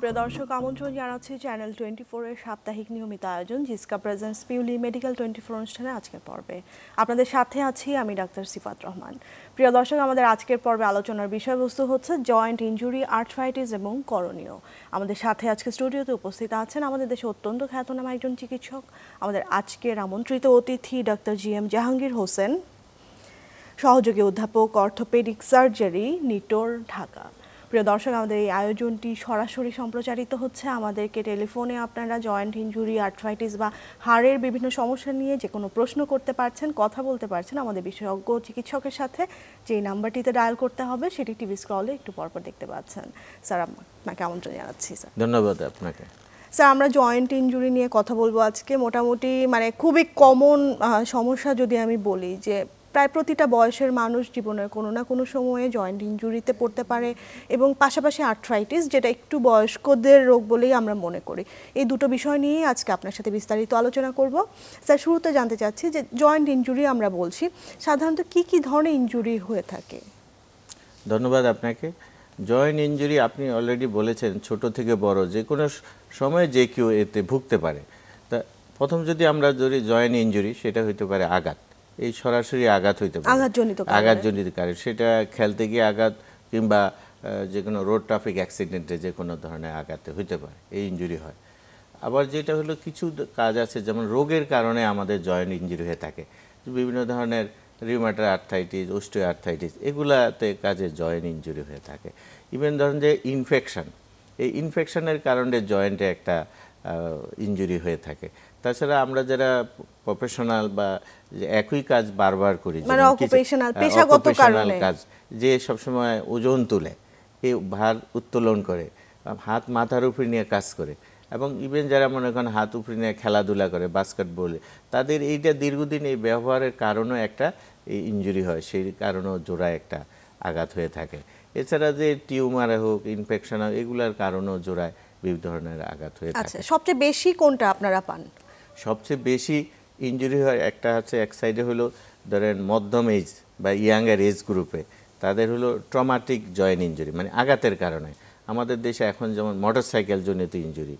সুপ্রিয় দর্শক, আমন্ত্রণ জানাচ্ছি চ্যানেল 24 এর সাপ্তাহিক নিয়মিত আয়োজন জিসকা প্রেজেন্টস পিউলি মেডিকেল 24 অনুষ্ঠানে আজকের পর্বে আপনাদের সাথে আছি আমি ডাক্তার সিফাত রহমান। প্রিয় দর্শক, আমাদের আজকের পর্বে আলোচনার বিষয়বস্তু হচ্ছে জয়েন্ট ইনজুরি, আর্থ্রাইটিস এবং করণীয়। আমাদের সাথে আজকে স্টুডিওতে উপস্থিত আছেন আমাদের দেশে অত্যন্ত খ্যাতনামা একজন চিকিৎসক, আমাদের আজকের আমন্ত্রিত অতিথি ডাক্তার GM জাহাঙ্গীর হোসেন, সহযোগী অধ্যাপক অর্থোপেডিক সার্জারি, নিটোর, ঢাকা। প্রিয় দর্শক, আমাদের এই আয়োজনটি সরাসরি সম্প্রচারিত হচ্ছে। আমাদেরকে টেলিফোনে আপনারা জয়েন্ট ইনজুরি, আর্থ্রাইটিস বা হাড়ের বিভিন্ন সমস্যা নিয়ে যে কোনো প্রশ্ন করতে পারছেন, কথা বলতে পারছেন আমাদের বিশেষজ্ঞ চিকিৎসকের সাথে। যেই নাম্বারটিতে ডায়াল করতে হবে সেটি টিভি স্ক্রলে একটু পরপর দেখতে পাচ্ছেন। স্যার, আপনাকে আমন্ত্রণ জানাচ্ছি। স্যার, ধন্যবাদ আপনাকে। স্যার, আমরা জয়েন্ট ইনজুরি নিয়ে কথা বলবো আজকে। মোটামুটি খুবই কমন সমস্যা যদি আমি বলি, যে প্রায় প্রতিটা বয়সের মানুষ জীবনের কোনো না কোনো সময়ে জয়েন্ট ইনজুরিতে পড়তে পারে, এবং পাশাপাশি আর্থ্রাইটিস, যেটা একটু বয়স্কদের রোগ বলেই আমরা মনে করি। এই দুটো বিষয় নিয়েই আজকে আপনার সাথে বিস্তারিত আলোচনা করব। স্যার, শুরুতে জানতে চাচ্ছি যে জয়েন্ট ইনজুরি আমরা বলছি, সাধারণত কি কি ধরনের ইনজুরি হয়ে থাকে? ধন্যবাদ আপনাকে। জয়েন্ট ইনজুরি আপনি অলরেডি বলেছেন, ছোট থেকে বড় যে কোনো সময় যে কেউ এতে ভুগতে পারে। তা প্রথম যদি আমরা ধরি জয়েন্ট ইনজুরি, সেটা হইতে পারে আঘাত। এই সরাসরি আঘাত হইতে পারে, আঘাতজনিত কারণ, সেটা খেলতে গিয়ে আঘাত কিংবা যে কোনো রোড ট্রাফিক অ্যাক্সিডেন্টে যে কোনো ধরনের আঘাতে হইতে পারে, এই ইনজুরি হয়। আবার যেটা হলো কিছু কাজ আছে, যেমন রোগের কারণে আমাদের জয়েন্ট ইনজুরি হয়ে থাকে, বিভিন্ন ধরনের রিউমাটয়েড আর্থ্রাইটিস, অস্টিও আর্থ্রাইটিস, এগুলাতে কাজে জয়েন্ট ইনজুরি হয়ে থাকে। ইভেন ধরেন যে ইনফেকশন, এই ইনফেকশনের কারণে জয়েন্টে একটা ইনজুরি হয়ে থাকে। তাছাড়া আমরা যারা প্রফেশনাল বা একই কাজ বারবার করি, পেশাগত কাজ, যে সবসময় ওজন তুলে, এই ভার উত্তোলন করে, হাত মাথার উপর নিয়ে কাজ করে, এবং ইভেন যারা মনে করেন হাত উপরে নিয়ে খেলাধুলা করে, বাস্কেটবলে, তাদের এইটা দীর্ঘদিন এই ব্যবহারের কারণেও একটা এই ইনজুরি হয়, সেই কারণেও জোড়ায় একটা আঘাত হয়ে থাকে। এছাড়া যে টিউমার হোক, ইনফেকশন হোক, এগুলার কারণেও জোড়ায় বিভিন্ন ধরনের আঘাত হয়ে থাকে। সবচেয়ে বেশি কোনটা আপনারা পান? সবচেয়ে বেশি ইনজুরি হয় একটা হচ্ছে, এক সাইডে হলো ধরেন মধ্যম এজ বা ইয়াঙ্গার এজ গ্রুপে, তাদের হলো ট্রমাটিক জয়েন্ট ইনজুরি, মানে আঘাতের কারণে। আমাদের দেশে এখন যেমন মোটরসাইকেল জনিত ইনজুরি,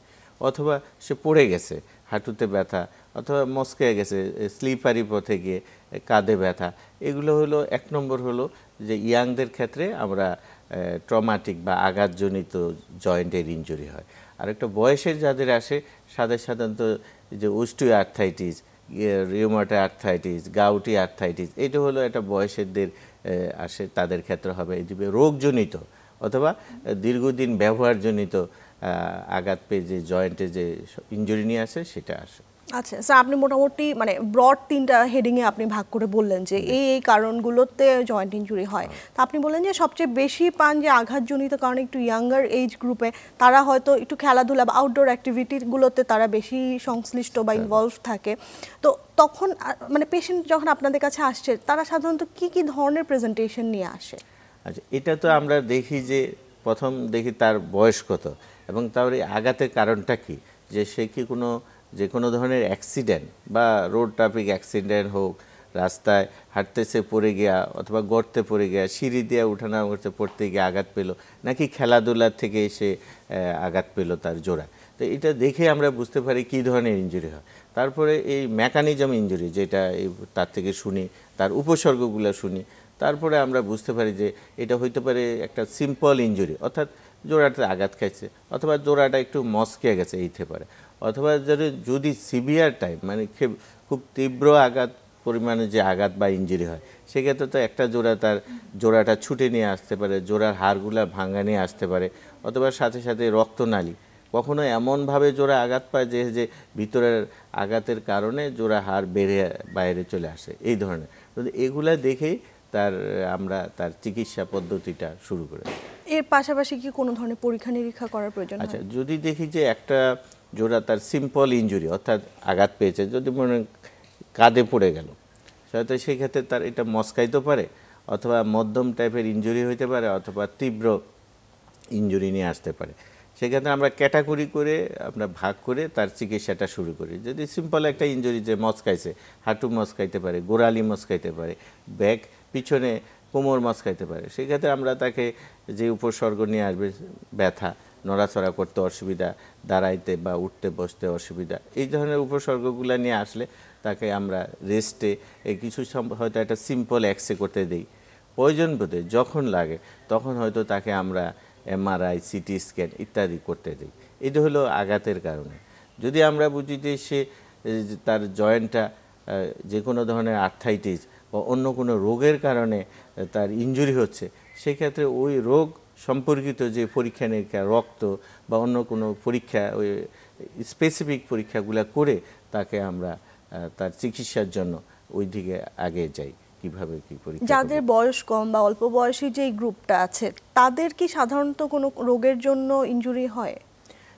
অথবা সে পড়ে গেছে, হাঁটুতে ব্যথা, অথবা মস্কে গেছে, স্লিপারি পথে গিয়ে কাঁধে ব্যথা, এগুলো হলো এক নম্বর। হলো যে ইয়াংদের ক্ষেত্রে আমরা ট্রমাটিক বা আঘাতজনিত জয়েন্টের ইনজুরি হয়। আর একটা বয়সের যাদের আসে, সাধারণত যে osteo arthritis, rheumatoid arthritis, gouty arthritis, এটা হলো একটা বয়সেরদের আসে, তাদের ক্ষেত্রে হবে রোগজনিত অথবা দীর্ঘদিন ব্যবহারজনিত আঘাত পেয়ে যে জয়েন্টে যে ইনজুরি নিয়ে আসে, সেটা আসে। আচ্ছা স্যার, আপনি মোটামুটি ব্রড তিনটা হেডিংয়ে আপনি ভাগ করে বললেন যে এই কারণগুলোতে জয়েন্ট ইনজুরি হয়। তা আপনি বললেন যে সবচেয়ে বেশি পান যে আঘাতজনিত কারণে একটু ইয়াঙ্গার এজ গ্রুপে, তারা হয়তো একটু খেলাধুলা বা আউটডোর অ্যাক্টিভিটিগুলোতে তারা বেশি সংশ্লিষ্ট বা ইনভলভ থাকে। তো তখন পেশেন্ট যখন আপনাদের কাছে আসছে, তারা সাধারণত কি কি ধরনের প্রেজেন্টেশন নিয়ে আসে? আচ্ছা, এটা তো আমরা দেখি যে প্রথম দেখি তার বয়স কত, এবং তার আঘাতের কারণটা কি, যে সে কি যে কোনো ধরনের অ্যাক্সিডেন্ট বা রোড ট্রাফিক অ্যাক্সিডেন্ট হোক, রাস্তায় হাঁটতেছে পড়ে গিয়া, অথবা গর্তে পড়ে গিয়া, সিঁড়ি দিয়ে উঠানা করতে পড়তে গিয়ে আঘাত পেল, নাকি খেলাধুলার থেকে এসে আঘাত পেল তার জোড়া। তো এটা দেখে আমরা বুঝতে পারি কী ধরনের ইনজুরি হয়। তারপরে এই মেকানিজম ইনজুরি, যেটা তার থেকে শুনি, তার উপসর্গগুলো শুনি, তারপরে আমরা বুঝতে পারি যে এটা হইতে পারে একটা সিম্পল ইনজুরি, অর্থাৎ জোড়াতে আঘাত খাইছে, অথবা জোড়াটা একটু মস্কে গেছে, এইতে পারে। অথবা যদি সিভিয়ার টাইপ, খুব তীব্র আঘাত পরিমাণে যে আঘাত বা ইনজুরি হয়, সেক্ষেত্রে তো একটা জোড়াটা ছুটে নিয়ে আসতে পারে, জোড়ার হাড়গুলা ভাঙা নিয়ে আসতে পারে, অথবা সাথে সাথে রক্তনালী, কখনো এমনভাবে জোড়া আঘাত পায় যে ভিতরের আঘাতের কারণে জোড়া হাড় বেড়ে বাইরে চলে আসে, এই ধরনের। এগুলা দেখেই আমরা তার চিকিৎসা পদ্ধতিটা শুরু করে। এর পাশাপাশি কি কোনো ধরনের পরীক্ষা নিরীক্ষা করার প্রয়োজন? আচ্ছা, যদি দেখি যে একটা জোড়া তার সিম্পল ইনজুরি, অর্থাৎ আঘাত পেয়েছে, যদি মনে কাঁধে পড়ে গেল, হয়তো সেক্ষেত্রে তার এটা মস্কাইতে পারে, অথবা মধ্যম টাইপের ইনজুরি হইতে পারে, অথবা তীব্র ইনজুরি নিয়ে আসতে পারে। সেক্ষেত্রে আমরা ক্যাটাগরি করে, আমরা ভাগ করে তার চিকিৎসাটা শুরু করি। যদি সিম্পল একটা ইনজুরি, যে মস্কাইছে, হাঁটু মস্কাইতে পারে, গোড়ালি মস্কাইতে পারে, ব্যাক পিছনে কোমর মস্কাইতে পারে, সেক্ষেত্রে আমরা তাকে যে উপসর্গ নিয়ে আসবে, ব্যথা, নড়াচড়া করতে অসুবিধা, দাঁড়াইতে বা উঠতে বসতে অসুবিধা, এই ধরনের উপসর্গগুলো নিয়ে আসলে তাকে আমরা রেস্টে কিছু হয়তো একটা সিম্পল এক্সরে করতে দিই। প্রয়োজন বোধে যখন লাগে তখন হয়তো তাকে আমরা এমআরআই, সিটি স্ক্যান ইত্যাদি করতে দিই। এটা হলো আঘাতের কারণে। যদি আমরা বুঝি যে সে তার জয়েন্টটা যে কোনো ধরনের আর্থাইটিস বা অন্য কোনো রোগের কারণে তার ইনজুরি হচ্ছে, সেক্ষেত্রে ওই রোগ সম্পর্কিত যে পরীক্ষা নিরীক্ষা, রক্ত বা অন্য কোনো পরীক্ষা, ওই স্পেসিফিক পরীক্ষাগুলো করে তাকে আমরা তার চিকিৎসার জন্য ওই দিকে আগে যাই। কিভাবে কি পরীক্ষা? যাদের বয়স কম বা অল্প বয়সী যে গ্রুপটা আছে তাদের কি সাধারণত কোনো রোগের জন্য ইনজুরি হয়?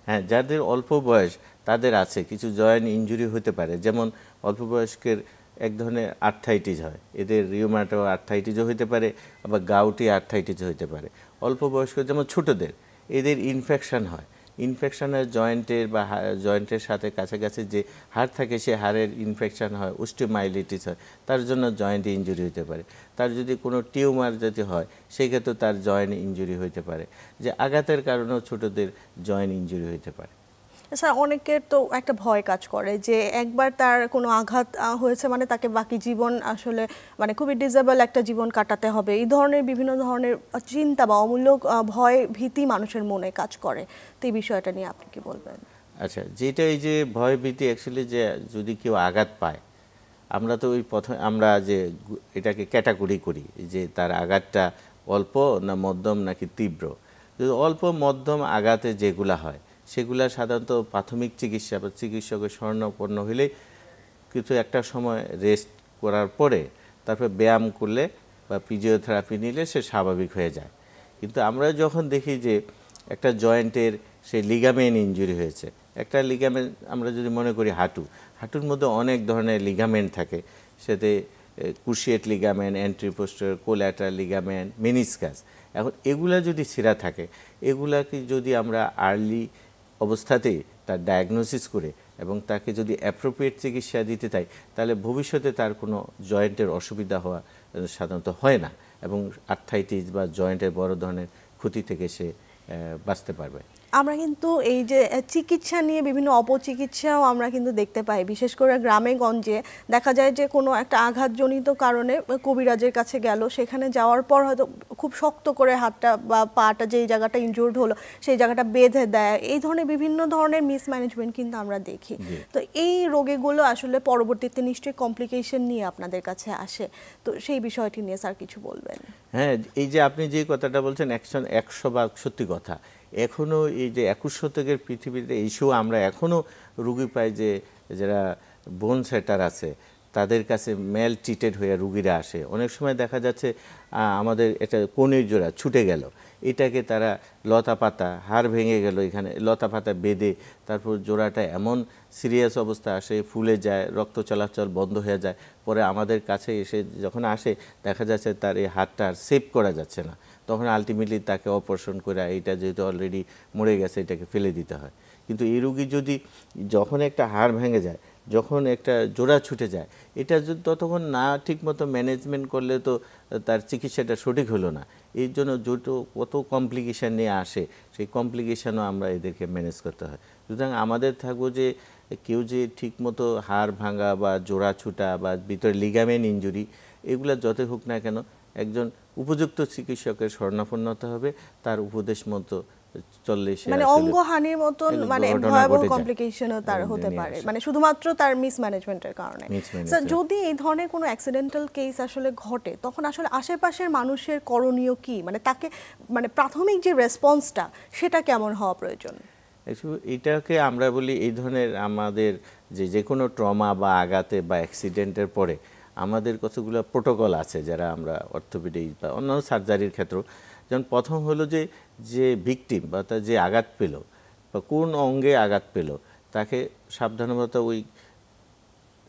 হ্যাঁ, যাদের অল্প বয়স তাদের আছে কিছু জয়েন্ট ইনজুরি হতে পারে। যেমন অল্প বয়স্কের এক ধরনের আর্থাইটিস হয়, এদের রিউমাটো আর্থাইটিসও হতে পারে, আবার গাউটি আর্থাইটিসও হতে পারে। অল্প বয়স্ক যেমন ছোটদের, এদের ইনফেকশন হয়। ইনফেকশনের জয়েন্টের বা জয়েন্টের সাথে কাছাকাছি যে হাড় থাকে সে হাড়ের ইনফেকশন হয়, অস্টিওমাইলিটিস হয়, তার জন্য জয়েন্ট ইনজুরি হতে পারে। তার যদি কোনো টিউমার যদি হয় সেক্ষেত্রে তার জয়েন্ট ইনজুরি হতে পারে। যে আঘাতের কারণেও ছোটদের জয়েন্ট ইনজুরি হতে পারে। স্যার, অনেকের তো একটা ভয় কাজ করে যে একবার তার কোনো আঘাত হয়েছে মানে তাকে বাকি জীবন আসলে মানে খুবই ডিসেবল একটা জীবন কাটাতে হবে, এই ধরনের বিভিন্ন ধরনের চিন্তা বা অমূলক ভয় ভীতি মানুষের মনে কাজ করে। তো এই বিষয়টা নিয়ে আপনি কি বলবেন? আচ্ছা, যেটা এই যে ভয় ভীতি, অ্যাকচুয়ালি যে যদি কেউ আঘাত পায়, আমরা তো ওই প্রথমে আমরা যে এটাকে ক্যাটাগরি করি যে তার আঘাতটা অল্প না মধ্যম নাকি তীব্র। যদি অল্প মধ্যম আঘাতে যেগুলা হয় সেগুলা সাধারণত প্রাথমিক চিকিৎসা বা চিকিৎসকের শরণাপন্ন হলে কিছু একটা সময় রেস্ট করার পরে তারপর ব্যায়াম করলে বা ফিজিওথেরাপি নিলে সে স্বাভাবিক হয়ে যায়। কিন্তু আমরা যখন দেখি যে একটা জয়েন্টের সেই লিগামেন্ট ইনজুরি হয়েছে, একটা লিগামেন্ট আমরা যদি মনে করি হাঁটুর মধ্যে অনেক ধরনের লিগামেন্ট থাকে, সেতে cruciate ligament, anteroposterior, collateral ligament, meniscus. এখন এগুলা যদি ছেঁড়া থাকে, এগুলাকে যদি আমরা আর্লি অবস্থাতেই তার ডায়াগনোসিস করে এবং তাকে যদি অ্যাপ্রোপ্রিয়েট চিকিৎসা দিতে চাই, তাহলে ভবিষ্যতে তার কোনো জয়েন্টের অসুবিধা হওয়া সাধারণত হয় না এবং আর্থাইটিস বা জয়েন্টের বড় ধরনের ক্ষতি থেকে সে বাঁচতে পারবে। আমরা কিন্তু এই যে চিকিৎসা নিয়ে বিভিন্ন অপচিকিৎসাও আমরা কিন্তু দেখতে পাই, বিশেষ করে গ্রামে গঞ্জে দেখা যায় যে কোনো একটা আঘাতজনিত কারণে কবিরাজের কাছে গেল, সেখানে যাওয়ার পর হয়তো খুব শক্ত করে হাতটা বা পাটা যেই জায়গাটা ইনজুর্ড হলো সেই জায়গাটা বেঁধে দেয়, এই ধরনের বিভিন্ন ধরনের মিসম্যানেজমেন্ট কিন্তু আমরা দেখি। তো এই রোগীগুলো আসলে পরবর্তীতে নিশ্চয়ই কমপ্লিকেশন নিয়ে আপনাদের কাছে আসে, তো সেই বিষয়টি নিয়ে স্যার কিছু বলবেন? হ্যাঁ, এই যে আপনি যে কথাটা বলছেন 100% সত্যি কথা। এখনও এই যে 21 শতকের পৃথিবীতে এইসব আমরা এখনও রুগী পাই যে যারা বোন সেটার আছে, তাদের কাছে মেল ট্রিটেড হয়ে রুগীরা আসে। অনেক সময় দেখা যাচ্ছে আমাদের এটা কনির জোড়া ছুটে গেল, এটাকে তারা লতা পাতা, হাড় ভেঙে গেল, এখানে লতা পাতা বেঁধে তারপর জোড়াটা এমন সিরিয়াস অবস্থা আসে, ফুলে যায়, রক্ত চলাচল বন্ধ হয়ে যায়। পরে আমাদের কাছে এসে যখন আসে দেখা যাচ্ছে তার এই হাতটা আর সেভ করা যাচ্ছে না, তখন আলটিমেটলি তাকে অপারেশন করে, এইটা যেহেতু অলরেডি মরে গেছে এটাকে ফেলে দিতে হয়। কিন্তু এই রুগী যদি যখন একটা হাড় ভেঙে যায়, যখন একটা জোড়া ছুটে যায়, এটা যদি ততক্ষণ না ঠিকমতো ম্যানেজমেন্ট করলে তো তার চিকিৎসাটা সঠিক হলো না। এই জন্য কত কমপ্লিকেশান নিয়ে আসে, সেই কমপ্লিকেশানও আমরা এদেরকে ম্যানেজ করতে হয়। সুতরাং আমাদের থাকবো যে কেউ যে ঠিকমতো হাড় ভাঙা বা জোড়া ছুটা বা ভিতরে লিগামেন্ট ইনজুরি, এগুলো যতই হোক না কেন একজন উপযুক্ত চিকিৎসকের শরণাপন্ন হতে হবে, তার উপদেশ মতো চললে সে মানে অঙ্গহানির মতন মানে ভয়াবহ কমপ্লিকেশনও তার হতে পারে, মানে শুধুমাত্র তার মিসম্যানেজমেন্টের কারণে। স্যার, যদি এই ধরনের কোনো অ্যাক্সিডেন্টাল কেস আসলে ঘটে তখন আসলে আশেপাশের মানুষের করণীয় কি, মানে তাকে মানে প্রাথমিক যে রেসপন্সটা সেটা কেমন হওয়া প্রয়োজন? এটাকে আমরা বলি এই ধরনের আমাদের যে কোনো ট্রমা বা আঘাতে বা অ্যাক্সিডেন্টের পরে আমাদের কতগুলো প্রোটোকল আছে যারা আমরা অর্থোপেডিক বা অন্যান্য সার্জারির ক্ষেত্রেও। যেমন প্রথম হলো যে ভিকটিম বা তার যে আঘাত পেল বা কোন অঙ্গে আঘাত পেল তাকে সাবধানতা ওই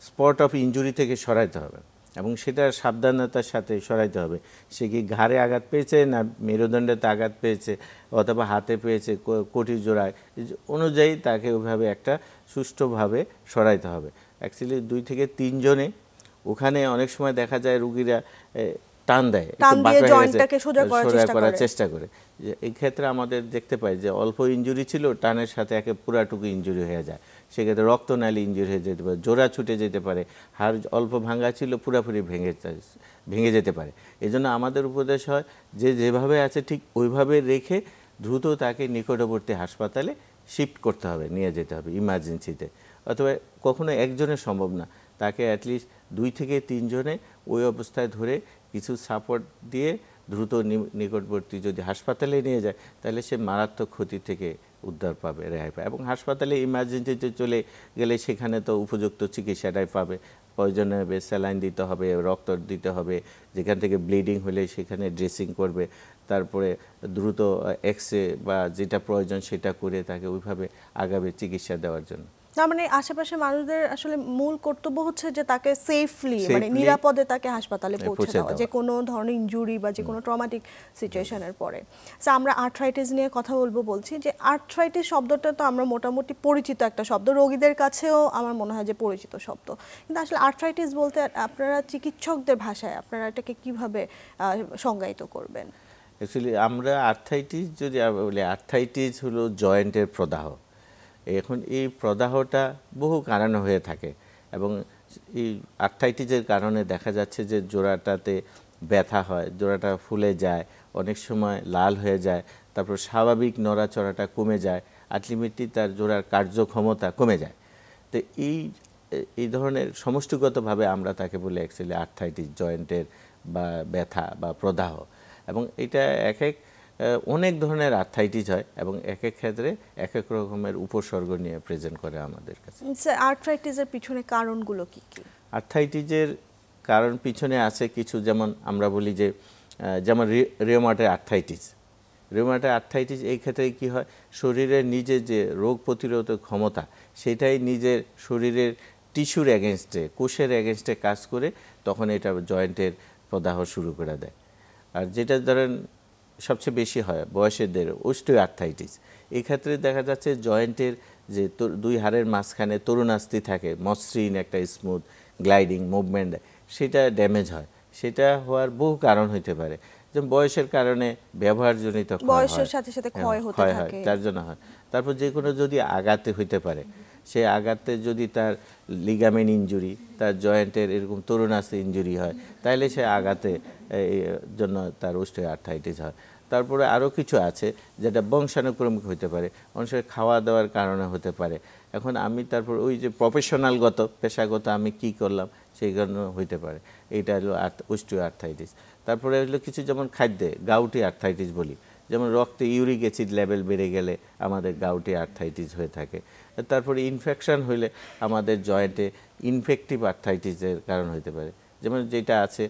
স্পট অফ ইনজুরি থেকে সরাইতে হবে এবং সেটা সাবধানতার সাথে সরাইতে হবে। সে কি ঘাড়ে আঘাত পেয়েছে না মেরুদণ্ডেতে আঘাত পেয়েছে অথবা হাতে পেয়েছে, কোটি জোড়ায় অনুযায়ী তাকে ওইভাবে একটা সুষ্ঠুভাবে সরাইতে হবে। অ্যাকচুয়ালি 2 থেকে 3 জনে ওখানে অনেক সময় দেখা যায় রুগীরা টান দেয়, টান একটু দিয়ে বাঁকা হয়ে গেছে, জয়েন্টটাকে সোজা করার চেষ্টা করে। এই ক্ষেত্রে আমাদের দেখতে পাই যে অল্প ইনজুরি ছিল, টানের সাথে একে পুরাটুকু ইনজুরি হয়ে যায়, সেক্ষেত্রে রক্তনালী ইনজুরি হয়ে যেতে পারে, জোড়া ছুটে যেতে পারে, হাড় অল্প ভাঙা ছিল পুরাপুরি ভেঙে যেতে পারে। এই জন্য আমাদের উপদেশ হয় যে যেভাবে আছে ঠিক ওইভাবে রেখে দ্রুত তাকে নিকটবর্তী হাসপাতালে শিফট করতে হবে, নিয়ে যেতে হবে ইমার্জেন্সিতে। অথবা কখনো একজনের সম্ভব না, তাকে অ্যাটলিস্ট 2 থেকে 3 জনে ওই অবস্থায় ধরে কিছু সাপোর্ট দিয়ে দ্রুত নিকটবর্তী যদি হাসপাতালে নিয়ে যায়, তাহলে সে মারাত্মক ক্ষতি থেকে উদ্ধার পাবে, রেহাই পাবে। এবং হাসপাতালে ইমার্জেন্সিতে চলে গেলে সেখানে তো উপযুক্ত চিকিৎসাটাই পাবে, প্রয়োজন হবে স্যালাইন দিতে হবে, রক্ত দিতে হবে, যেখান থেকে ব্লিডিং হলে সেখানে ড্রেসিং করবে, তারপরে দ্রুত এক্সরে বা যেটা প্রয়োজন সেটা করে তাকে ওইভাবে আগাবে চিকিৎসা দেওয়ার জন্য। তার মানে আশেপাশে মানুষদের আসলে মূল কর্তব্য হচ্ছে যে তাকে সেফলি মানে নিরাপদে তাকে হাসপাতালে পৌঁছে দেওয়া, যে কোনো ধরনের ইনজুরি বা যে কোনো ট্রমাটিক সিচুয়েশনের পরে। আমরা আর্থ্রাইটিস নিয়ে কথা বলছি যে আর্থ্রাইটিস শব্দটা তো আমরা মোটামুটি পরিচিত একটা শব্দ, রোগীদের কাছেও আমার মনে হয় যে পরিচিত শব্দ, কিন্তু আসলে আর্থ্রাইটিস বলতে আপনারা চিকিৎসকদের ভাষায় আপনারা এটাকে কিভাবে সংজ্ঞায়িত করবেন? অ্যাকচুয়ালি আমরা আর্থ্রাইটিস যদি বলি, আর্থ্রাইটিস হলো জয়েন্টের প্রদাহ। এখন এই প্রদাহটা বহু কারণে হয়ে থাকে এবং এই আর্থ্রাইটিসের কারণে দেখা যাচ্ছে যে জোড়াটাতে ব্যথা হয়, জোড়াটা ফুলে যায়, অনেক সময় লাল হয়ে যায়, তারপর স্বাভাবিক নড়াচড়াটা কমে যায়, আলটিমেটলি তার জোড়ার কার্যক্ষমতা কমে যায়। তো এই ধরনের সমষ্টিগতভাবে আমরা তাকে বলি অ্যাকচুয়ালি আর্থ্রাইটিস, জয়েন্টের বা ব্যথা বা প্রদাহ। এবং এটা অনেক ধরনের আর্থ্রাইটিস হয় এবং এক এক ক্ষেত্রে এক এক রকমের উপসর্গ নিয়ে প্রেজেন্ট করে আমাদের কাছে। আর্থ্রাইটিসের পিছনে কারণগুলো কি কি? আর্থ্রাইটিসের কারণ পিছনে আছে কিছু, যেমন আমরা বলি যে যেমন রিউমাটয়েড আর্থ্রাইটিস। রিউমাটয়েড আর্থ্রাইটিস এই ক্ষেত্রে কি হয়, শরীরের নিজের যে রোগ প্রতিরোধক ক্ষমতা সেটাই নিজের শরীরের টিস্যুর এগেনস্টে, কোষের এগেনস্টে কাজ করে, তখন এটা জয়েন্টের প্রদাহ শুরু করে দেয়। আর যেটা ধরেন সবচেয়ে বেশি হয় বয়সেদের অস্টিও আর্থ্রাইটিস, এই ক্ষেত্রে দেখা যাচ্ছে জয়েন্টের যে দুই হাড়ের মাঝখানে তরুণাস্থি থাকে, মসৃণ একটা স্মুথ গ্লাইডিং মুভমেন্ট, সেটা ড্যামেজ হয়। সেটা হওয়ার বহু কারণ হতে পারে, যেমন বয়সের কারণে ব্যবহারজনিত বয়সের সাথে সাথে ক্ষয় হতে থাকে, তার জন্য হয়। তারপর যে কোনো যদি আঘাতে হইতে পারে, সেই আঘাতে যদি তার লিগামেন্ট ইনজুরি, তার জয়েন্টের এরকম তরুণাস্থি ইনজুরি হয়, তাহলে সে আঘাতে জন্য তার অস্টিও আর্থ্রাইটিস হয়। তারপরে আরও কিছু আছে যেটা বংশানুক্রমিক হতে পারে, মানুষের খাওয়া দাওয়ার কারণে হতে পারে। এখন আমি তারপর ওই যে প্রফেশনালগত পেশাগত আমি কি করলাম সেই কারণে হইতে পারে, এইটা হলো অস্টিও আর্থ্রাইটিস। তারপরে হলো কিছু যেমন খাদ্যে গাউটি আর্থ্রাইটিস বলি, যেমন রক্তে ইউরিক অ্যাসিড লেভেল বেড়ে গেলে আমাদের গাউটি আর্থ্রাইটিস হয়ে থাকে। তারপরে ইনফেকশন হইলে আমাদের জয়েন্টে ইনফেকটিভ আর্থ্রাইটিসের কারণ হতে পারে, যেমন যেটা আছে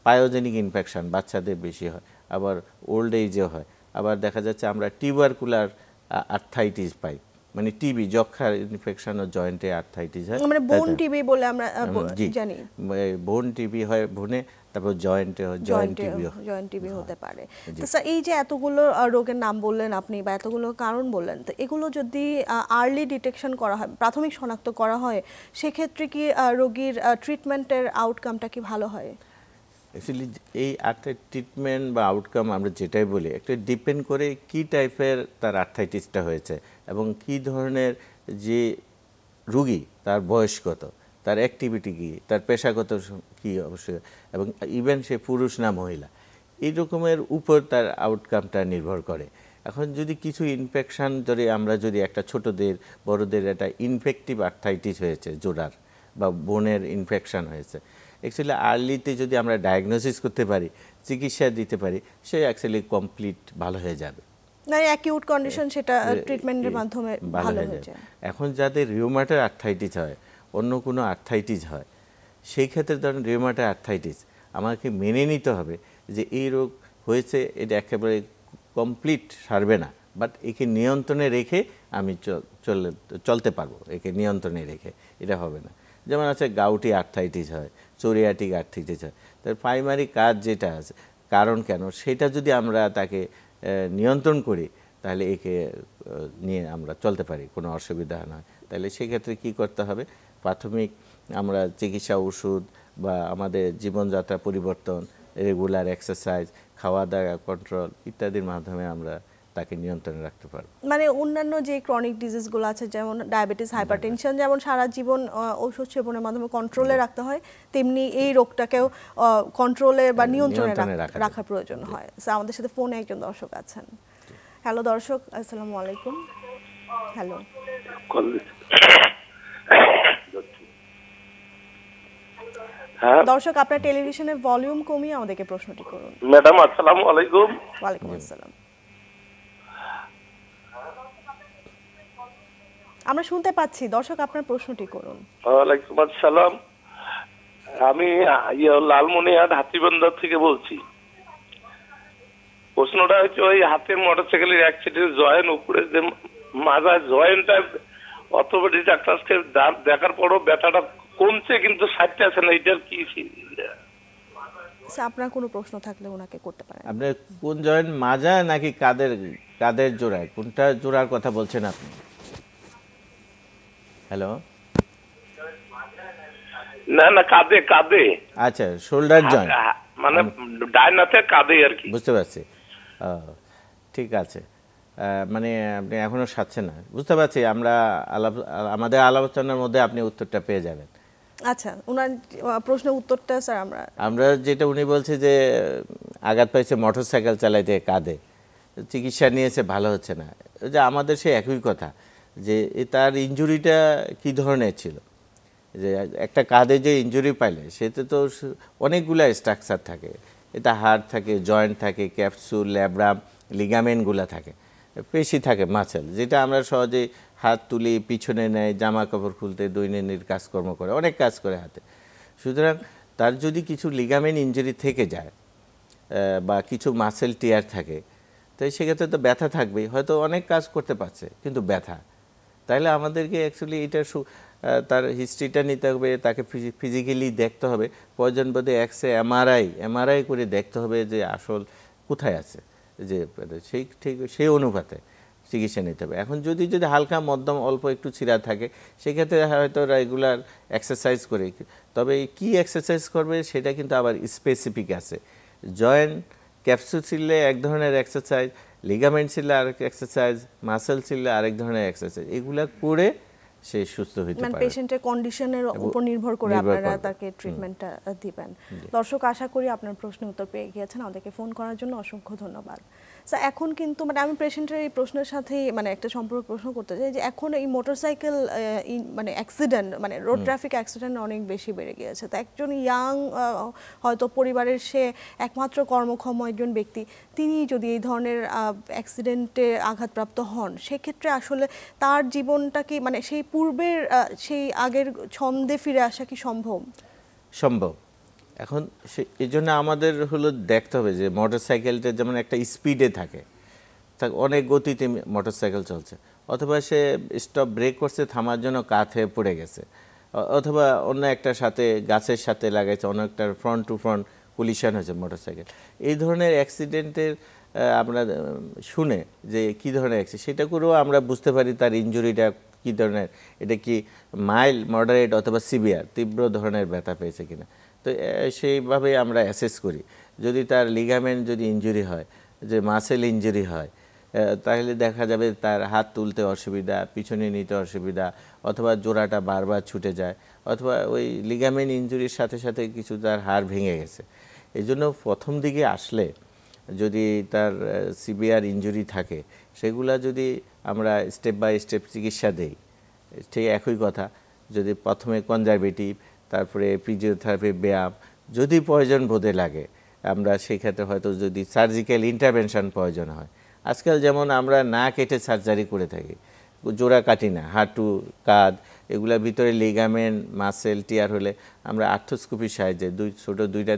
পায়োজেনিক ইনফেকশন বাচ্চাদের বেশি হয়, আবার ওল্ড এজেও হয়। আবার দেখা যাচ্ছে আমরা টিউবারকুলার আর্থ্রাইটিস পাই, মানে টিবি, যক্ষার ইনফেকশন ও জয়েন্টে আর্থ্রাইটিস হয়, মানে বোন টিবি বলে আমরা জানি। বোন টিবি হয় বোনে, তারপর জয়েন্টে জয়েন্ট টিবি হতে পারে। তো স্যার, এই যে এতগুলো রোগের নাম বললেন আপনি বা এতগুলো কারণ বললেন, তো এগুলো যদি আর্লি ডিটেকশন করা হয়, প্রাথমিক শনাক্ত করা হয়, সেক্ষেত্রে কি রোগীর ট্রিটমেন্টের আউটকামটা কি ভালো হয়? অ্যাকচুয়ালি এই ট্রিটমেন্ট বা আউটকাম আমরা যেটাই বলি, একটা ডিপেন্ড করে কি টাইপের তার আর্থ্রাইটিসটা হয়েছে এবং কি ধরনের যে রুগী, তার বয়স কত, তার অ্যাক্টিভিটি কী, তার পেশাগত কী অবশ্যই, এবং ইভেন সে পুরুষ না মহিলা, এই রকমের উপর তার আউটকামটা নির্ভর করে। এখন যদি কিছু ইনফেকশান ধরে আমরা যদি একটা ছোটদের বড়দের একটা ইনফেক্টিভ আর্থ্রাইটিস হয়েছে, জোড়ার বা বোনের ইনফেকশান হয়েছে, অ্যাকচুয়ালি আর্লিতে যদি আমরা ডায়াগনোসিস করতে পারি, চিকিৎসা দিতে পারি, সে অ্যাকচুয়ালি কমপ্লিট ভালো হয়ে যাবে। মানে অ্যাকিউট কন্ডিশন সেটা ট্রিটমেন্টের মাধ্যমে ভালো হয়ে যায়। এখন যাদের রিউমাটয়েড আর্থ্রাইটিস হয়, অন্য কোনো আর্থ্রাইটিস হয়, সেই ক্ষেত্রে ধরেন রিউমাটয়েড আর্থ্রাইটিস আমাকে মেনে নিতে হবে যে এই রোগ হয়েছে, এটা একেবারে কমপ্লিট সারবে না, বাট একে নিয়ন্ত্রণে রেখে আমি চলতে পারবো, একে নিয়ন্ত্রণে রেখে, এটা হবে না। যেমন আছে গাউটি আর্থ্রাইটিস হয়, সোরিয়াটিক আর্থ্রাইটিস হয়, তার প্রাইমারি কাজ যেটা আছে, কারণ কেন, সেটা যদি আমরা তাকে নিয়ন্ত্রণ করি, তাহলে একে নিয়ে আমরা চলতে পারি, কোনো অসুবিধা নয়। তাহলে সেক্ষেত্রে কী করতে হবে, প্রাথমিক আমরা চিকিৎসা ওষুধ বা আমাদের জীবনযাত্রা পরিবর্তন, রেগুলার এক্সারসাইজ, খাওয়া দাওয়া কন্ট্রোল ইত্যাদির মাধ্যমে আমরা তাকে নিয়ন্ত্রণে রাখতে পারব। মানে অন্যান্য যে ক্রনিক ডিজিজগুলো আছে যেমন ডায়াবেটিস, হাইপারটেনশন, যেমন সারা জীবন ঔষধ সেবনের মাধ্যমে কন্ট্রোলে রাখতে হয়, তেমনি এই রোগটাকেও কন্ট্রোলে বা নিয়ন্ত্রণে রাখার প্রয়োজন হয়। আমাদের সাথে ফোনে একজন দর্শক আছেন। হ্যালো দর্শক, আসসালামু আলাইকুম। হ্যালো দর্শক, আপনার টেলিভিশনের ভলিউম কমিয়ে আমাদেরকে প্রশ্নটি করুন। ম্যাডাম আসসালামু আলাইকুম। ওয়ালাইকুম আসসালাম। আমরা শুনতে পাচ্ছি, দর্শক আপনার প্রশ্নটি করুন। ওয়ালাইকুম আসসালাম। আমি লালমনিরহাট হাতিবান্ধা থেকে বলছি। প্রশ্নটা হচ্ছে ওই হাতের মোটরসাইকেলের অ্যাক্সিডেন্ট জয়েন্ট উপরে যে মাজা জয়েন্টটা অর্থোপেডিক ডাক্তারকে দেখার পরও ব্যথাটা কমছে কিন্তু সাইডটা আছে না, এটার কি? আপনার কোনো প্রশ্ন থাকলে ওনাকে করতে পারেন। আপনার কোন জয়েন্ট, মাজা নাকি কাদের জোড়ায়, কোনটা জোড়ার কথা বলছেন আপনি? হ্যালো, না না কাঁধে। আচ্ছা, শোল্ডার জয়েন্ট মানে ডাইন হাতে কাঁধে আর কি। বুঝতে পারছি। ঠিক আছে, মানে আপনি এখনো সাচ্ছেন না, বুঝতে পারছি। আমাদের আলোচনার মধ্যে আপনি উত্তরটা পেয়ে যাবেন। আচ্ছা, ওনার প্রশ্নের উত্তরটা স্যার আমরা যেটা উনি বলছে যে আঘাত পাইছে মোটরসাইকেল চালাইতে কাঁধে, চিকিৎসা নিয়েছে, ভালো হচ্ছে না। যে আমাদের সে একই কথা যে তার ইনজুরিটা কি ধরনের ছিল, যে একটা কাঁধে যে ইনজুরি পাইলে সেতে তো অনেকগুলা স্ট্রাকচার থাকে। এটা হাড় থাকে, জয়েন্ট থাকে, ক্যাপসুল, ল্যাব্রাম, লিগামেন্টগুলো থাকে, পেশি থাকে, মাসেল, যেটা আমরা সহজে হাত তুলি, পিছনে নেয়, জামা কাপড় খুলতে, দৈনন্দিন কাজকর্ম করে, অনেক কাজ করে হাতে। সুতরাং তার যদি কিছু লিগামেন্ট ইনজুরি থেকে যায় বা কিছু মাসেল টিয়ার থাকে, তো সেক্ষেত্রে তো ব্যথা থাকবেই। হয়তো অনেক কাজ করতে পারছে কিন্তু ব্যথা, তাহলে আমাদেরকে অ্যাকচুয়ালি এটা তার হিস্ট্রিটা নিতে হবে, তাকে ফিজিক্যালি দেখতে হবে, প্রয়োজন বোধে এমআরআই করে দেখতে হবে যে আসল কোথায় আছে, যে সেই অনুপাতে চিকিৎসা নিতে হবে। এখন যদি হালকা মধ্যম অল্প একটু ছিঁড়া থাকে, সেক্ষেত্রে হয়তো রেগুলার এক্সারসাইজ করে, তবে কি এক্সারসাইজ করবে সেটা কিন্তু আবার স্পেসিফিক আছে। জয়েন্ট ক্যাপসুল ছিললে এক ধরনের এক্সারসাইজ, লিগামেন্ট ছিললে আরেক এক্সারসাইজ, মাসেল ছিললে আরেক ধরনের এক্সারসাইজ, এগুলা করে সে সুস্থ হতে পারে। মানে পেশেন্টের কন্ডিশনের উপর নির্ভর করে আপনারা তাকে ট্রিটমেন্টটা দিবেন। দর্শক, আশা করি আপনার প্রশ্নের উত্তর পেয়ে গিয়েছেন। আমাদেরকে ফোন করার জন্য অসংখ্য ধন্যবাদ। স্যার, এখন কিন্তু মানে আমি পেশেন্টের এই প্রশ্নের সাথে মানে একটা সম্পর্ক প্রশ্ন করতে চাই যে এখন এই মোটরসাইকেল মানে অ্যাক্সিডেন্ট, মানে রোড ট্রাফিক অ্যাক্সিডেন্ট অনেক বেশি বেড়ে গিয়েছে। তো একজন ইয়াং হয়তো পরিবারের সে একমাত্র কর্মক্ষম একজন ব্যক্তি, তিনি যদি এই ধরনের অ্যাক্সিডেন্টে আঘাতপ্রাপ্ত হন, সেক্ষেত্রে আসলে তার জীবনটা কি মানে সেই পূর্বের সেই আগের ছন্দে ফিরে আসা কি সম্ভব? এখন এই জন্য আমাদের দেখতে হবে যে মোটরসাইকেলটা যেমন একটা স্পিডে থাকে, অনেক গতিতে মোটরসাইকেল চলছে, অথবা সে স্টপ ব্রেক করছে, থামার জন্য কাত হয়ে পড়ে গেছে, অথবা অন্য একটা সাথে গাছের সাথে লাগাইছে, অন্য একটা ফ্রন্ট টু ফ্রন্ট কলিশন হয়েছে মোটরসাইকেল। এই ধরনের অ্যাক্সিডেন্টের আমরা শুনে যে কী ধরনের অ্যাক্সিডেন্ট, সেটা করেও আমরা বুঝতে পারি তার ইনজুরিটা কী ধরনের, এটা কি মাইল্ড, মডারেট অথবা সিভিয়ার, তীব্র ধরনের ব্যথা পেয়েছে কিনা। তো সেইভাবে আমরা অ্যাসেস করি। যদি তার লিগামেন্ট যদি ইনজুরি হয়, যে মাসেল ইনজুরি হয়, তাহলে দেখা যাবে তার হাত তুলতে অসুবিধা, পিছনে নিতে অসুবিধা, অথবা জোড়াটা বারবার ছুটে যায়, অথবা ওই লিগামেন্ট ইনজুরির সাথে সাথে কিছু তার হাড় ভেঙে গেছে। এই জন্য প্রথম দিকে আসলে যদি তার সিভিয়ার ইনজুরি থাকে, সেগুলা যদি আমরা স্টেপ বাই স্টেপ চিকিৎসা দেই, ঠিক একই কথা, যদি প্রথমে কনজারভেটিভ, তারপরে ফিজিওথেরাপি, ব্যায়াম, যদি প্রয়োজন বোধে লাগে আমরা সেক্ষেত্রে হয়তো যদি সার্জিক্যাল ইন্টারভেনশন প্রয়োজন হয়, আজকাল যেমন আমরা না কেটে সার্জারি করে থাকি, জোড়া কাটি না, হাঁটু, কাঁধ, এগুলোর ভিতরে লিগামেন্ট, মাসেল টিয়ার হলে আমরা আর্থ্রোস্কোপির সাহায্যে ছোট 2টা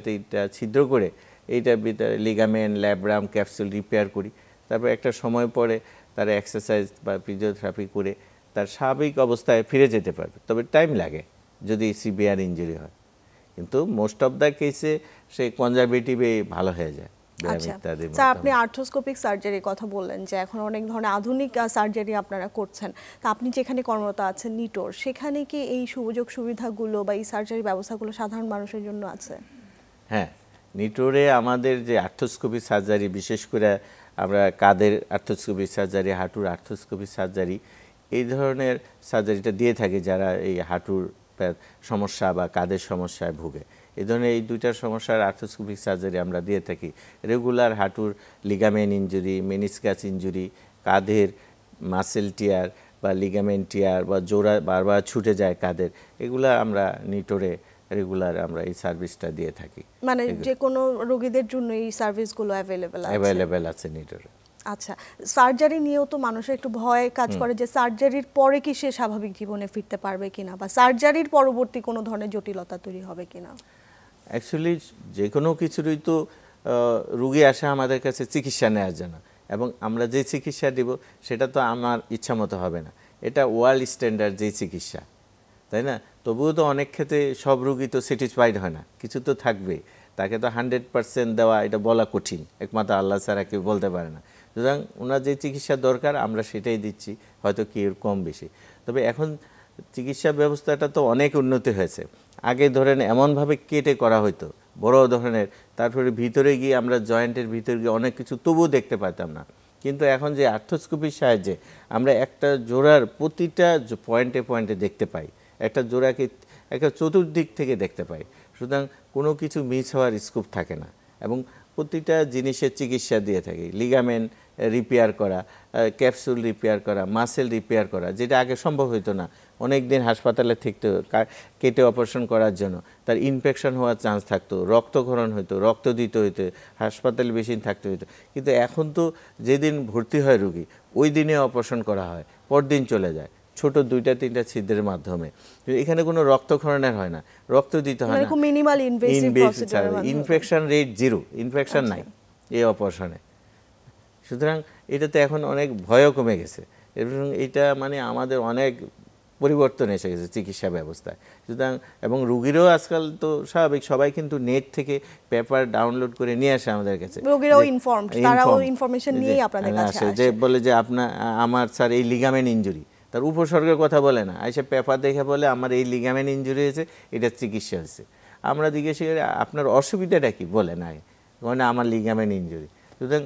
ছিদ্র করে এইটার ভিতরে লিগামেন্ট, ল্যাব্রাম, ক্যাপসুল রিপেয়ার করি। তারপর একটা সময় পরে তারা এক্সারসাইজ বা ফিজিওথেরাপি করে তার স্বাভাবিক অবস্থায় ফিরে যেতে পারবে। তবে টাইম লাগে যদি সিভিয়ার ইনজুরি হয়, কিন্তু মোস্ট অফ দ্য কেসে সে কনজারভেটিভে ভালো হয়ে যায়। ব্যায়াম আচ্ছা ইত্যাদি। স্যার, আপনি আর্থ্রোস্কোপিক সার্জারির কথা বললেন যে এখন অনেক ধরনের আধুনিক সার্জারি আপনারা করছেন, তা আপনি যেখানে কর্মরত আছেন নিটোর, সেখানে কি এই সুযোগ সুবিধাগুলো বা এই সার্জারি ব্যবস্থাগুলো সাধারণ মানুষের জন্য আছে? হ্যাঁ, নিটোরে আমাদের যে আর্থ্রোস্কোপি সার্জারি, বিশেষ করে আমরা কাঁধের আর্থ্রোস্কোপি সার্জারি, হাঁটুর আর্থ্রোস্কোপি সার্জারি, এই ধরনের সার্জারিটা দিয়ে থাকে যারা এই হাঁটুর সমস্যা বা কাঁধের সমস্যায় ভুগে। এই ধরনের এই দুইটার সমস্যার আর্থ্রোস্কোপিক সার্জারি আমরা দিয়ে থাকি। রেগুলার হাঁটুর লিগামেন্ট ইনজুরি, মেনিসকাস ইনজুরি, কাঁধের মাসেল টিয়ার বা লিগামেন্ট টিয়ার বা জোড়া বারবার ছুটে যায় কাঁধের, এগুলা আমরা নিটোরে রেগুলার আমরা এই সার্ভিসটা দিয়ে থাকি। মানে যে কোনো রোগীদের জন্য এই সার্ভিসগুলো অ্যাভেলেবেল আছে নিটোরে। আচ্ছা, সার্জারি নিয়েও তো মানুষের একটু ভয় কাজ করে যে সার্জারির পরে কি সে স্বাভাবিক জীবনে ফিরতে পারবে কিনা, বা সার্জারির পরবর্তী কোনো ধরনের জটিলতা তৈরি হবে কিনা। অ্যাকচুয়ালি যে কোনো কিছুরই তো রুগী আসে আমাদের কাছে চিকিৎসা নেওয়ার জন্য, এবং আমরা যে চিকিৎসা দিব সেটা তো আমার ইচ্ছা মতো হবে না, এটা ওয়ার্ল্ড স্ট্যান্ডার্ড যে চিকিৎসা, তাই না? তবুও তো অনেক ক্ষেত্রে সব রুগী তো স্যাটিসফাইড হয় না, কিছু তো থাকবে, তাকে তো 100% দেওয়া এটা বলা কঠিন, একমাত্র আল্লাহ ছাড়া কেউ বলতে পারে না। সুতরাং ওনার যে চিকিৎসা দরকার আমরা সেটাই দিচ্ছি, হয়তো কি এর কম বেশি। তবে এখন চিকিৎসা ব্যবস্থাটা তো অনেক উন্নতি হয়েছে। আগে ধরেন এমনভাবে কেটে করা হতো বড় ধরনের, তারপরে ভিতরে গিয়ে আমরা জয়েন্টের ভিতরে গিয়ে অনেক কিছু তবুও দেখতে পারতাম না। কিন্তু এখন যে আর্থ্রোস্কোপির সাহায্যে আমরা একটা জোড়ার প্রতিটা পয়েন্টে পয়েন্টে দেখতে পাই, একটা জোড়াকে একটা চতুর্দিক থেকে দেখতে পাই, সুতরাং কোনো কিছু মিস হওয়ার স্কোপ থাকে না, এবং প্রতিটা জিনিসের চিকিৎসা দিয়ে থাকি। লিগামেন্ট রিপেয়ার করা, ক্যাপসুল রিপেয়ার করা, মাসেল রিপেয়ার করা, যেটা আগে সম্ভব হতো না, অনেক দিন হাসপাতালে থাকতো কেটে অপারেশন করার জন্য, তার ইনফেকশন হওয়ার চান্স থাকতো, রক্তক্ষরণ হতো, রক্ত দিতে হতো, হাসপাতালে বেশি দিন থাকতে হতো। কিন্তু এখন তো যেদিন ভর্তি হয় রুগী ওই দিনে অপারেশন করা হয়, পরদিন চলে যায়, ছোট 2-3টা ছিদ্রের মাধ্যমে। এখানে কোনো রক্তক্ষরণের হয় না, রক্ত দিতে হয় না, মিনিমাল ইনভেসিভ প্রসিডিউরের মাধ্যমে। ইনফেকশন রেট 0, ইনফেকশন নাই এই অপারেশনে। সুতরাং এটাতে এখন অনেক ভয়ও কমে গেছে, এবং এটা মানে আমাদের অনেক পরিবর্তন এসে গেছে চিকিৎসা ব্যবস্থায়। সুতরাং এবং রুগীরাও আজকাল তো স্বাভাবিক, সবাই কিন্তু নেট থেকে পেপার ডাউনলোড করে নিয়ে আসে আমাদের কাছে, রোগীরাও ইনফর্মড, তারাও ইনফরমেশন নিয়েই আপনাদের কাছে আসে, যে বলে যে আমার স্যার এই লিগামেন্ট ইনজুরি, তার উপসর্গের কথা বলে না, আইসা পেপার দেখে বলে আমার এই লিগামেন্ট ইনজুরি হয়েছে, এটা চিকিৎসা হয়েছে। আমরা জিজ্ঞেস করি আপনার অসুবিধাটা কি, বলে না মানে আমার লিগামেন্ট ইনজুরি। সুতরাং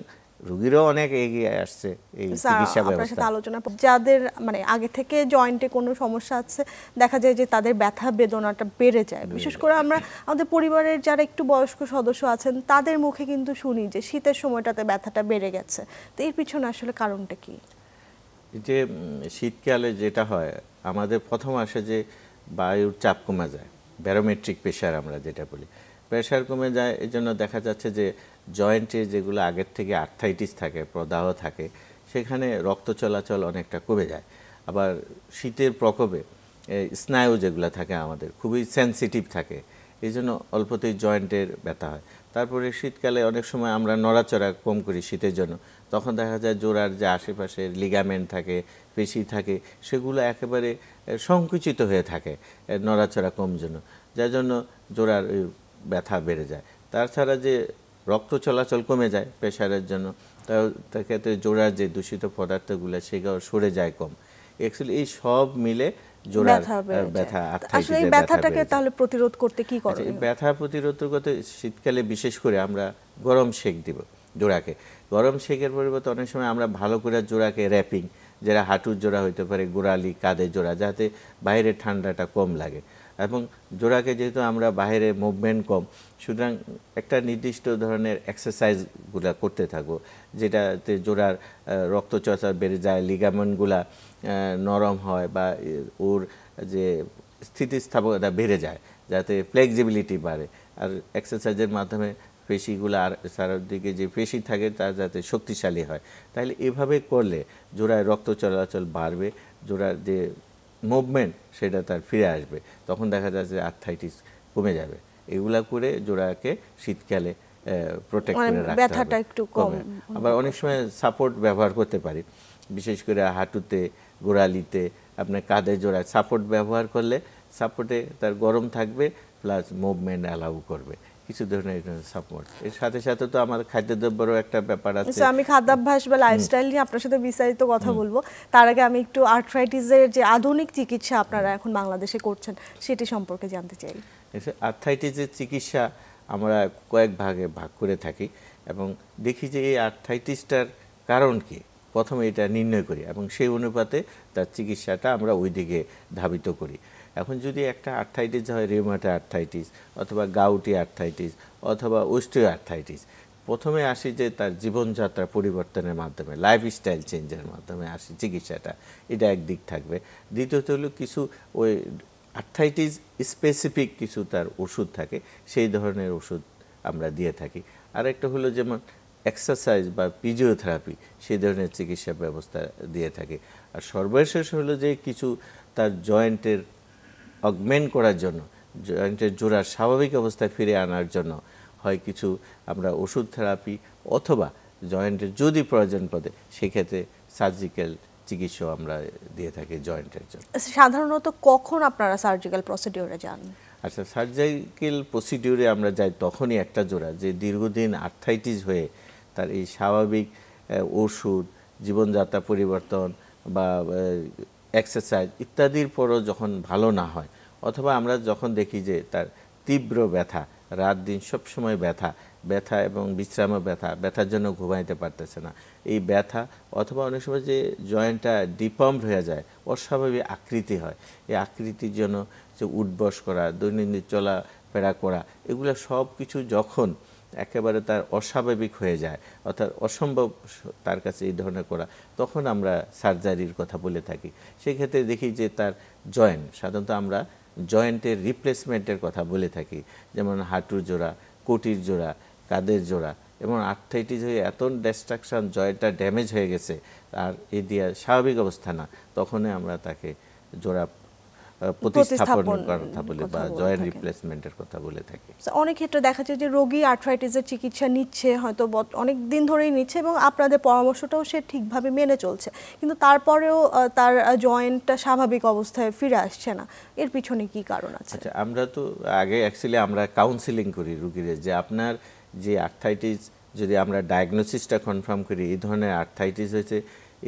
রুগীরাও অনেক এগিয়ে আসছে এই চিকিৎসা ব্যবস্থা। আলোচনা যাদের মানে আগে থেকে জয়েন্টে কোনো সমস্যা আছে, দেখা যায় যে তাদের ব্যথা বেদনাটা বেড়ে যায়। বিশেষ করে আমরা আমাদের পরিবারের যারা একটু বয়স্ক সদস্য আছেন তাদের মুখে কিন্তু শুনি যে শীতের সময়টাতে ব্যথাটা বেড়ে গেছে। তো এর পিছনে আসলে কারণটা কি? যে শীতকালে যেটা হয় আমাদের প্রথম আসে যে বায়ুর চাপ কমে যায়, ব্যারোমেট্রিক প্রেশার আমরা যেটা বলি, প্রেশার কমে যায়। এই জন্য দেখা যাচ্ছে যে জয়েন্টে যেগুলো আগের থেকে আর্থাইটিস থাকে, প্রদাহ থাকে, সেখানে রক্ত চলাচল অনেকটা কমে যায়। আবার শীতের প্রকোপে স্নায়ু যেগুলো থাকে আমাদের খুবই সেনসিটিভ থাকে, এই জন্য অল্পতেই জয়েন্টের ব্যথা হয়। তারপরে শীতকালে অনেক সময় আমরা নড়াচড়া কম করি শীতের জন্য, তখন দেখা যায় জোড়ার যে আশেপাশে লিগামেন্ট থাকে, পেশি থাকে, সেগুলো একেবারে সংকুচিত হয়ে থাকে নড়াচড়া কম জন্য, যার জন্য জোড়ার ব্যথা বেড়ে যায়। তাছাড়া যে রক্ত চলাচল কমে যায় প্রেশারের জন্য, তার ক্ষেত্রে জোড়ার যে দূষিত পদার্থগুলো সেগুলো সরে যায় কম। অ্যাকচুয়ালি এই সব মিলে জোড়ার ব্যথা, আসলে এই ব্যথাটাকে তাহলে প্রতিরোধ করতে কি করা? ব্যথা প্রতিরোধ করতে শীতকালে বিশেষ করে আমরা গরম সেক দিব জোড়াকে। গরম সেকের পরিবর্তে অনেক সময় আমরা ভালো করে জোড়াকে র্যাপিং, যারা হাঁটুর জোড়া হইতে পারে, গোড়ালি, কাঁধের জোড়া, যাতে বাইরের ঠান্ডাটা কম লাগে। এবং জোড়াকে যেহেতু আমরা বাইরে মুভমেন্ট কম, সুতরাং একটা নির্দিষ্ট ধরনের এক্সারসাইজগুলো করতে থাকবো, যেটাতে জোড়ার রক্ত চলাচল বেড়ে যায়, লিগামেন্টগুলা নরম হয়, বা ওর যে স্থিতিস্থাপকতা বেড়ে যায়, যাতে ফ্লেক্সিবিলিটি বাড়ে। আর এক্সারসাইজের মাধ্যমে পেশিগুলো আর চারদিকে যে পেশি থাকে তা যাতে শক্তিশালী হয়। তাহলে এভাবে করলে জোড়ায় রক্ত চলাচল বাড়বে, জোড়ার যে মুভমেন্ট সেটা তার ফিরে আসবে, তখন দেখা যাচ্ছে যে আর্থ্রাইটিস কমে যাবে। এগুলা করে জোড়াকে শীতকালে প্রোটেক্ট করে রাখতে হবে, একটু কম। আবার অনেক সময় সাপোর্ট ব্যবহার করতে পারি, বিশেষ করে হাঁটুতে, গোড়ালিতে, আপনার কাঁধে জোড়ায় সাপোর্ট ব্যবহার করলে সাপোর্টে তার গরম থাকবে, প্লাস মুভমেন্ট অ্যালাউ করবে। কিছু ধরনের সাপোর্ট। এর সাথে সাথে তো আমার খাদ্যদ্রব্যেরও একটা ব্যাপার আছে। আমি খাদ্যাভ্যাস বা লাইফস্টাইল নিয়ে আপনার সাথে বিস্তারিত কথা বলবো, তার আগে আমি একটু আর্থ্রাইটিসের যে আধুনিক চিকিৎসা আপনারা এখন বাংলাদেশে করছেন সেটি সম্পর্কে জানতে চাই। আর্থ্রাইটিসের চিকিৎসা আমরা কয়েক ভাগে ভাগ করে থাকি এবং দেখি যে এই আর্থ্রাইটিসটার কারণ কি, প্রথমে এটা নির্ণয় করি এবং সেই অনুপাতে তার চিকিৎসাটা আমরা ওই দিকে ধাবিত করি। এখন যদি একটা আর্থ্রাইটিস হয় রিউমাটয়েড আর্থ্রাইটিস অথবা গাউটি আর্থ্রাইটিস অথবা অস্টিও আর্থ্রাইটিস, প্রথমে আসি যে তার জীবনযাত্রা পরিবর্তনের মাধ্যমে, লাইফস্টাইল চেঞ্জের মাধ্যমে আসি চিকিৎসাটা, এটা একদিক থাকবে। দ্বিতীয়ত হলো কিছু ওই আর্থ্রাইটিস স্পেসিফিক কিছু তার ওষুধ থাকে, সেই ধরনের ওষুধ আমরা দিয়ে থাকি। আরেকটা হলো যেমন এক্সারসাইজ বা ফিজিওথেরাপি, সেই ধরনের চিকিৎসা ব্যবস্থা দিয়ে থাকি। আর সর্বশেষ হলো যে কিছু তার জয়েন্টের অগমেন্ট করার জন্য, জয়েন্টের জোড়ার স্বাভাবিক অবস্থায় ফিরে আনার জন্য হয় কিছু আমরা ওষুধ থেরাপি অথবা জয়েন্টের যদি প্রয়োজন পড়ে সেক্ষেত্রে সার্জিক্যাল চিকিৎসাও আমরা দিয়ে থাকি জয়েন্টের জন্য। সাধারণত কখন আপনারা সার্জিক্যাল প্রসিডিউরে যান? আচ্ছা, সার্জিক্যাল প্রসিডিউরে আমরা যাই তখনই একটা জোড়া যে দীর্ঘদিন আর্থ্রাইটিস হয়ে তার এই স্বাভাবিক ওষুধ, জীবনযাত্রা পরিবর্তন বা এক্সারসাইজ ইত্যাদির পরও যখন ভালো না হয়, অথবা আমরা যখন দেখি যে তার তীব্র ব্যথা, রাত দিন সবসময় ব্যথা এবং বিশ্রামও ব্যথার জন্য ঘুমাইতে পারতেছে না, এই ব্যথা অথবা অনেক সময় যে জয়েন্টটা ডিফর্মড হয়ে যায়, অস্বাভাবিক আকৃতি হয়, এই আকৃতির জন্য যে উঠবস করা, দৈনন্দিন চলাফেরা করা, এগুলো সব কিছু যখন একেবারে তার অস্বাভাবিক হয়ে যায় অর্থাৎ অসম্ভব তার কাছে এই ধরনের করা, তখন আমরা সার্জারির কথা বলে থাকি। সেক্ষেত্রে দেখি যে তার জয়েন্ট, সাধারণত আমরা জয়েন্টের রিপ্লেসমেন্টের কথা বলে থাকি, যেমন হাঁটুর জোড়া, কোটির জোড়া, কাঁধের জোড়া, এবং আর্থ্রাইটিস হয়ে এত ডিস্ট্রাকশন, জয়েন্টটা ড্যামেজ হয়ে গেছে আর এই দিয়ে স্বাভাবিক অবস্থা না, তখনই আমরা তাকে জোড়া প্রতিস্থাপনের কথা বলি বা জয়েন্ট রিপ্লেসমেন্টের কথা বলে থাকি। অনেক ক্ষেত্রে দেখা যায় যে রোগী আর্থ্রাইটিসের চিকিৎসা নিচ্ছে, হয়তো অনেক দিন ধরেই নিচ্ছে এবং আপনাদের পরামর্শটাও সে ঠিকভাবে মেনে চলছে, কিন্তু তারপরেও তার জয়েন্টটা স্বাভাবিক অবস্থায় ফিরে আসছে না, এর পিছনে কি কারণ আছে? আচ্ছা, আমরা তো আগে অ্যাকচুয়ালি আমরা কাউন্সিলিং করি রোগীদের যে আপনার যে আর্থ্রাইটিস, যদি আমরা ডায়াগনোসিসটা কনফার্ম করি এই ধরনের আর্থ্রাইটিস হয়েছে,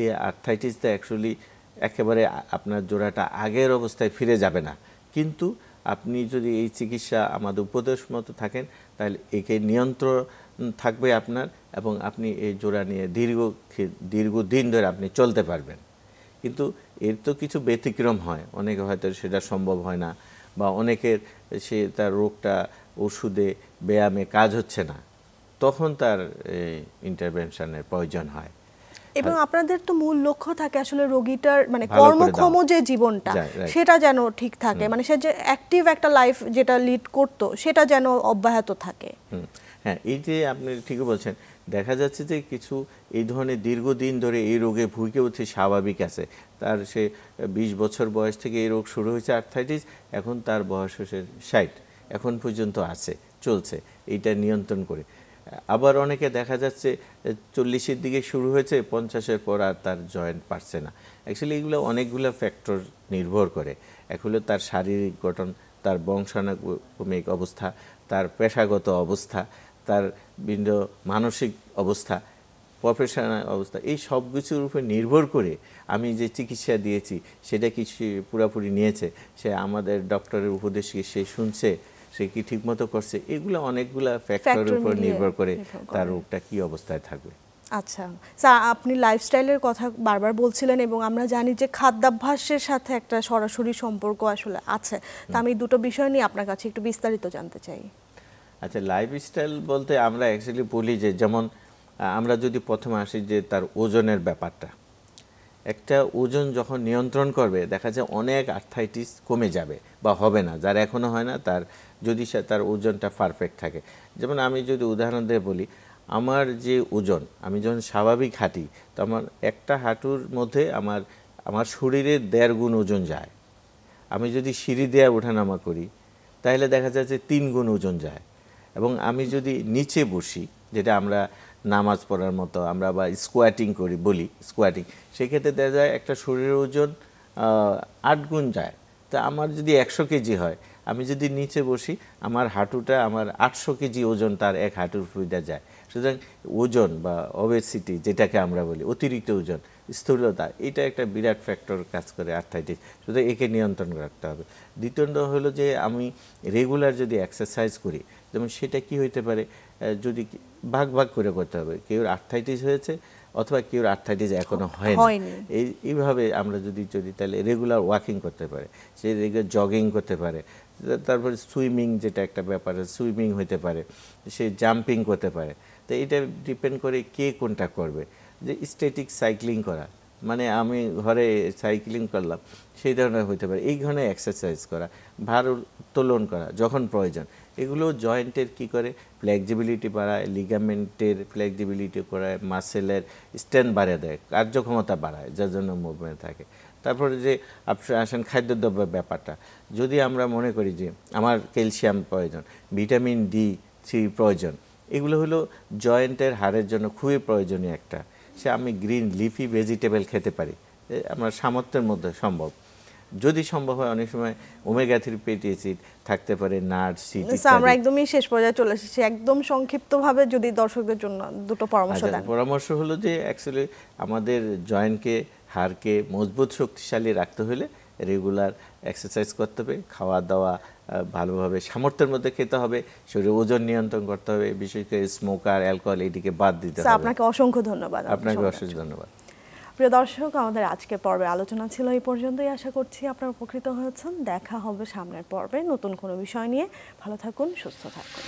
এই আর্থ্রাইটিসটা অ্যাকচুয়ালি একেবারে আপনার জোড়াটা আগের অবস্থায় ফিরে যাবে না, কিন্তু আপনি যদি এই চিকিৎসা আমাদের উপদেশ মতো থাকেন তাহলে একে নিয়ন্ত্রণ থাকবে আপনার, এবং আপনি এই জোড়া নিয়ে দীর্ঘদিন ধরে আপনি চলতে পারবেন। কিন্তু এর তো কিছু ব্যতিক্রম হয়, অনেকে হয়তো সেটা সম্ভব হয় না, বা অনেকের সে তার রোগটা ওষুধে ব্যায়ামে কাজ হচ্ছে না, তখন তার ইন্টারভেনশনের প্রয়োজন হয়। এবং আপনাদের তো মূল লক্ষ্য থাকে আসলে রোগীটার মানে কর্মক্ষম যে জীবনটা সেটা যেন ঠিক থাকে, মানে সে যে অ্যাক্টিভ একটা লাইফ যেটা লিড করতো সেটা যেন অব্যাহত থাকে। হ্যাঁ, এই যে আপনি ঠিকই বলছেন, দেখা যাচ্ছে যে কিছু এই ধরনের দীর্ঘদিন ধরে এই রোগে ভুগে উঠে স্বাভাবিক আছে, তার সে 20 বছর বয়স থেকে এই রোগ শুরু হয়েছে আর্থ্রাইটিস, এখন তার বয়স হচ্ছে 60, এখন পর্যন্ত আছে, চলছে, এইটা নিয়ন্ত্রণ করে। আবার অনেকে দেখা যাচ্ছে 40-এর দিকে শুরু হয়েছে, 50-এর পর আর তার জয়েন্ট পারছে না। অ্যাকচুয়ালি এগুলো অনেকগুলো ফ্যাক্টর নির্ভর করে, এক হলো তার শারীরিক গঠন, তার বংশানুক্রমিক অবস্থা, তার পেশাগত অবস্থা, তার বিভিন্ন মানসিক অবস্থা, প্রফেশনাল অবস্থা, এই সব কিছুর উপর নির্ভর করে আমি যে চিকিৎসা দিয়েছি সেটা কি পুরোপুরি নিয়েছে, সে আমাদের ডক্টরের উপদেশ কি সে শুনছে, সে কি ঠিকমতো করছে, এগুলো অনেকগুলা ফ্যাক্টরের উপর নির্ভর করে তার রোগটা কি অবস্থায় থাকবে। আচ্ছা স্যার, আপনি লাইফস্টাইলের কথা বারবার বলছিলেন এবং আমরা জানি যে খাদ্যাভ্যাসের সাথে একটা সরাসরি সম্পর্ক আসলে আছে, তা আমি দুটো বিষয় নিয়ে আপনার কাছে একটু বিস্তারিত জানতে চাই। আচ্ছা, লাইফস্টাইল বলতে আমরা অ্যাকচুয়ালি বলি যে, যেমন আমরা যদি প্রথমে আসি যে তার ওজনের ব্যাপারটা, একটা ওজন যখন নিয়ন্ত্রণ করবে দেখা যায় অনেক আর্থ্রাইটিস কমে যাবে বা হবে না, যার এখনও হয় না, তার যদি তার ওজনটা পারফেক্ট থাকে। যেমন আমি যদি উদাহরণ দিয়ে বলি, আমার যে ওজন, আমি যখন স্বাভাবিক হাঁটি তো আমার একটা হাঁটুর মধ্যে আমার শরীরের 1.5 গুণ ওজন যায়। আমি যদি সিঁড়ি দেওয়া ওঠানামা করি তাহলে দেখা যাচ্ছে 3 গুণ ওজন যায়। এবং আমি যদি নিচে বসি, যেটা আমরা নামাজ পড়ার মতো আমরা বা স্কোয়াটিং করি বলি, স্কোয়াটিং, সেক্ষেত্রে দেখা যায় একটা শরীরের ওজন 8 গুণ যায়। তা আমার যদি 100 কেজি হয় আমি যদি নিচে বসি আমার হাঁটুটা আমার 800 কেজি ওজন তার এক হাঁটুর ফুইদা যায়। সুতরাং ওজন বা ওবেসিটি যেটাকে আমরা বলি অতিরিক্ত ওজন, স্থূলতা, এটা একটা বিরাট ফ্যাক্টর কাজ করে আর্থ্রাইটিস। সুতরাং একে নিয়ন্ত্রণ রাখতে হবে। দ্বিতীয়ত হলো যে আমি রেগুলার যদি এক্সারসাইজ করি, যেমন সেটা কি হইতে পারে, যদি ভাগ ভাগ করে করতে হবে, কেউ আর্থ্রাইটিস হয়েছে অথবা কেউ আর্থ্রাইটিস এখনো হয়নি, এইভাবে আমরা যদি চলি তাহলে রেগুলার ওয়াকিং করতে পারে, সে রেগুলার জগিং করতে পারে, তারপরে সুইমিং যেটা একটা ব্যাপার, সুইমিং হতে পারে, সে জাম্পিং করতে পারে। তো এটা ডিপেন্ড করে কে কোনটা করবে। যে স্ট্যাটিক সাইক্লিং করা, মানে আমি ঘরে সাইক্লিং করলাম, সেই ধরনের হতে পারে। এই ধরনের এক্সারসাইজ করা, ভার উত্তোলন করা যখন প্রয়োজন, এগুলো জয়েন্টের কি করে ফ্লেক্সিবিলিটি বাড়ায়, লিগামেন্টের ফ্লেক্সিবিলিটি করায়, মাসেলের স্ট্রেংথ বাড়িয়ে দেয়, কার্যক্ষমতা বাড়ায়, যার জন্য মুভমেন্ট থাকে। তারপরে যে আসেন খাদ্যদ্রব্যের ব্যাপারটা, যদি আমরা মনে করি যে আমার ক্যালসিয়াম প্রয়োজন, ভিটামিন D3 প্রয়োজন, এগুলো হলো জয়েন্টের হাড়ের জন্য খুবই প্রয়োজনীয় একটা। সে আমি গ্রিন লিফি ভেজিটেবল খেতে পারি, আমার সামর্থ্যের মধ্যে সম্ভব। যদি সম্ভব হয় অনেক সময় ওমেগা 3 ফ্যাটি অ্যাসিড থাকতে পারে, নাট, সিড। আমরা একদমই শেষ পর্যায়ে চলে এসেছি, একদম সংক্ষিপ্তভাবে যদি দর্শকদের জন্য দুটো পরামর্শ দেন। পরামর্শ হলো যে অ্যাকচুয়ালি আমাদের জয়েন্টকে, হাড়কে মজবুত শক্তিশালী রাখতে হলে রেগুলার এক্সারসাইজ করতে হবে, খাওয়া দাওয়া ভালোভাবে সামর্থ্যের মধ্যে খেতে হবে, শরীরে ওজন নিয়ন্ত্রণ করতে হবে, বিশেষ করে স্মোকার, অ্যালকোহল এটিকে বাদ দিতে হবে। আপনাকে অসংখ্য ধন্যবাদ। আপনাকে অসংখ্য ধন্যবাদ। প্রিয় দর্শক, আমাদের আজকের পর্বে আলোচনা ছিল এই পর্যন্তই। আশা করছি আপনারা উপকৃত হয়েছেন। দেখা হবে সামনের পর্বে নতুন কোনো বিষয় নিয়ে। ভালো থাকুন, সুস্থ থাকুন।